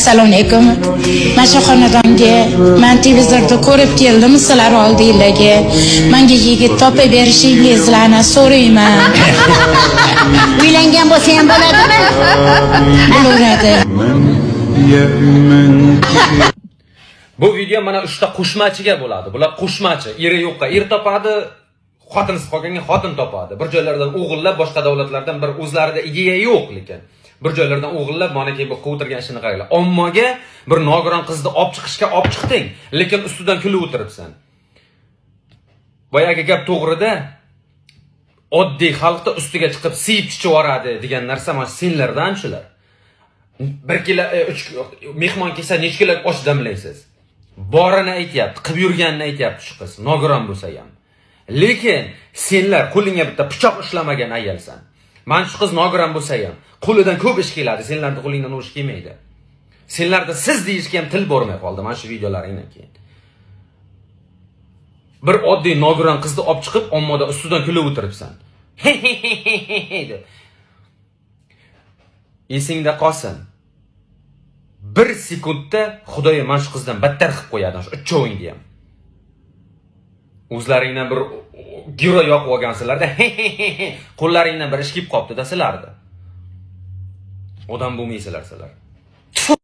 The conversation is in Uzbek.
Assalomu alaykum. Mana shu xonadonga men televizorda ko'rib keldim sizlar oldinglarga. Menga yigit topib berishingizni so'rayman. Uylangan bo'lsa ham bo'ladimi? Bo'ladi. Bu video mana 3 ta qo'shmachiga bo'ladi. Bular qo'shmachi. Eri yo'qqa er topadi, xotinsiz qolganga xotin topadi. Bir joylardan o'g'illab, boshqa davlatlardan bir o'zlarida ideya yo'q lekin. Bir joylardan o'g'illab, mana keyin bu o'tirgan ishini qaranglar. Ommaga bir nogiron qizni olib chiqishga olib chiqding, lekin ustidan kulib o'tiribsan. Boyagi gap to'g'rida, oddiy xalqda ustiga chiqib siyib chichivoradi degan narsa mana senlardan shular. 1 kilo 3 mehmon kelsa necha kilo osh damlaysiz? Borini aytayapti, qilib yurganini aytayapti shu qiz, nogiron bo'lsa ham. Lekin senlar qo'lingga bitta pichoq ishlamagan ayolsan. Men shu qiz nogiron bo'lsa ham, qo'lidan ko'p ish keladi, senlarning qo'lingdan urush kelmaydi. Senlarda siz deyishga ham til bormay qoldi mana shu videolaringdan keyin. Bir oddiy nogiron qizni olib chiqib, ommoda ustidan kulib o'tiribsan. deb. Esingda qolsin. 1 sekundda Xudoy mana shu qizdan battar qilib qo'yadi, shu uchovingni ham. O'zlaringdan bir giro yoqib olgansizlarda, qo'llaringdan bir ish kelib qopti-da sizlarda. Odam bo'lmaysizlar sizlar.